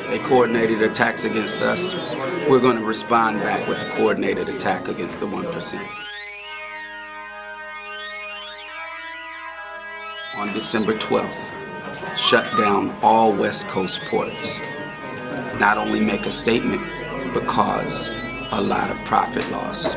They coordinated attacks against us. We're going to respond back with a coordinated attack against the 1%. On December 12th, shut down all West Coast ports. Not only make a statement, but cause a lot of profit loss.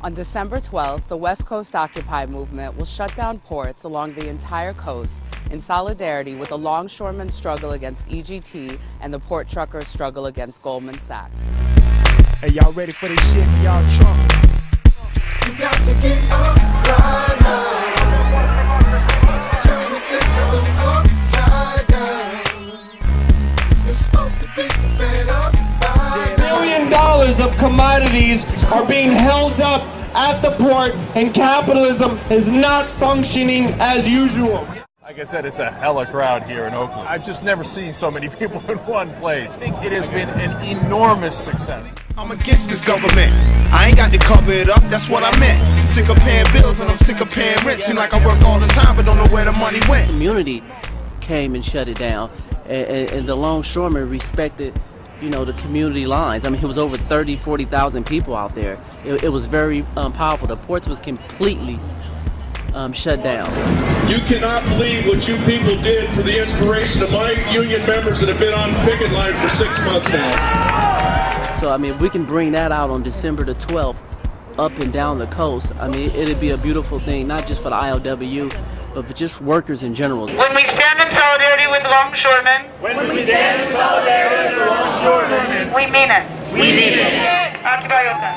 On December 12th, the West Coast Occupy movement will shut down ports along the entire coast in solidarity with the longshoremen's struggle against EGT and the port truckers' struggle against Goldman Sachs. Hey, y'all ready for this shit? Y'all Trump. You got to get up right now. Turn the system upside down. It's supposed to be fed up by $1 billion of commodities are being held up at the port, and capitalism is not functioning as usual. Like I said, it's a hella crowd here in Oakland. I've just never seen so many people in one place. I think it has been an enormous success. I'm against this government. I ain't got to cover it up, that's what I meant. Sick of paying bills and I'm sick of paying rent. Seem like I work all the time but don't know where the money went. The community came and shut it down, and the longshoremen respected, you know, the community lines. I mean, it was over 40,000 people out there. It was very powerful. The ports was completely shut down. You cannot believe what you people did for the inspiration of my union members that have been on picket line for 6 months now. So, I mean, if we can bring that out on December the 12th, up and down the coast, I mean, it'd be a beautiful thing, not just for the ILWU, but for just workers in general. When we stand in solidarity with longshoremen, we mean it. We mean it. Occupy Oakland.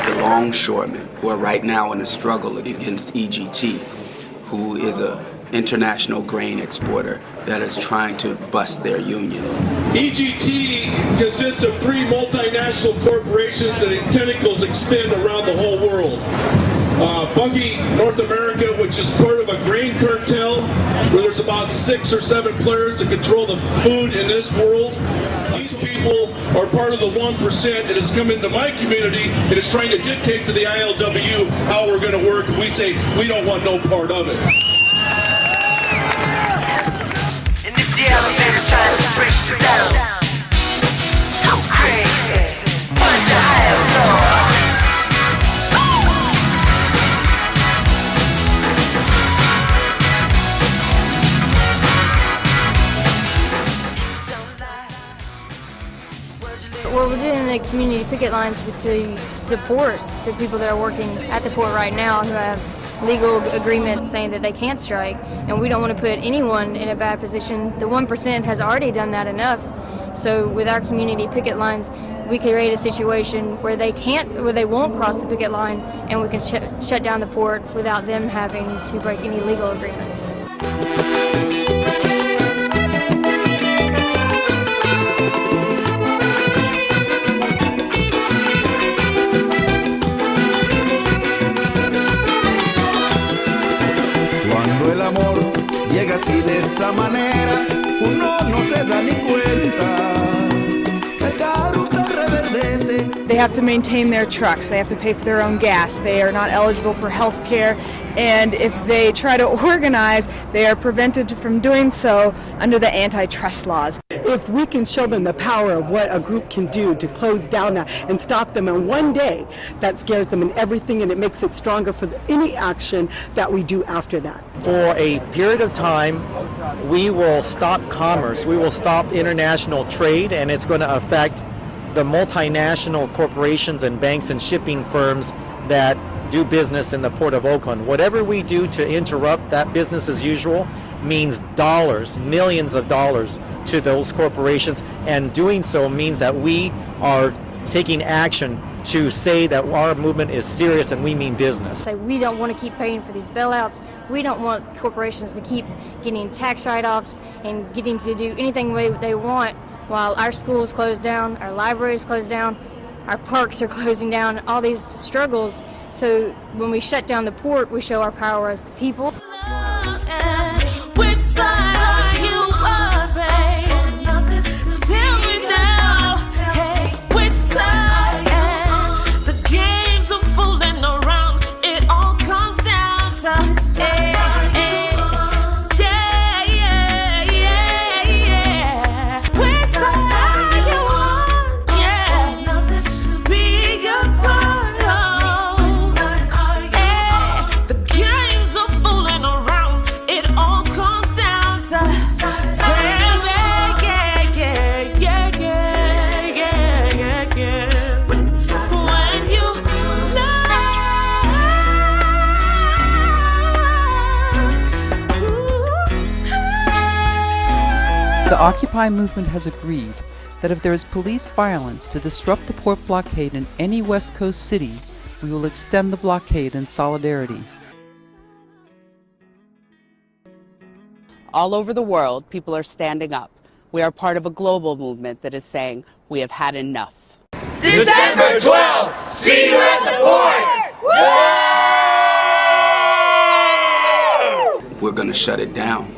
The longshoremen who are right now in a struggle against EGT, who is an international grain exporter that is trying to bust their union. EGT consists of 3 multinational corporations that tentacles extend around the whole world. Bungie North America, which is part of a grain cartel where there's about 6 or 7 players that control the food in this world. These people are part of the 1% that has come into my community and is trying to dictate to the ILWU how we're going to work. And we say we don't want no part of it. And if the elevator tries to break you down, go crazy, punch a higher floor. Well, we're doing the community picket lines to support the people that are working at the port right now who have legal agreements saying that they can't strike, and we don't want to put anyone in a bad position. The 1% has already done that enough. So with our community picket lines, we create a situation where they won't cross the picket line, and we can shut down the port without them having to break any legal agreements. El amor llega así de esa manera, uno no se da ni cuenta. El carro reverdece. They have to maintain their trucks, they have to pay for their own gas, they are not eligible for health care, and if they try to organize, they are prevented from doing so under the antitrust laws. If we can show them the power of what a group can do to close down that and stop them in one day, that scares them in everything, and it makes it stronger for any action that we do after that. For a period of time, we will stop commerce, we will stop international trade, and it's going to affect the multinational corporations and banks and shipping firms that do business in the Port of Oakland. Whatever we do to interrupt that business as usual means dollars, millions of dollars to those corporations, and doing so means that we are taking action to say that our movement is serious and we mean business. We don't want to keep paying for these bailouts. We don't want corporations to keep getting tax write-offs and getting to do anything they want while our schools close down, our libraries close down, our parks are closing down, all these struggles. So when we shut down the port, we show our power as the people. Which side are you on, babe? Tell me now, hey, which side? The Occupy movement has agreed that if there is police violence to disrupt the port blockade in any West Coast cities, we will extend the blockade in solidarity. All over the world, people are standing up. We are part of a global movement that is saying we have had enough. December 12th, see you at the port! We're going to shut it down.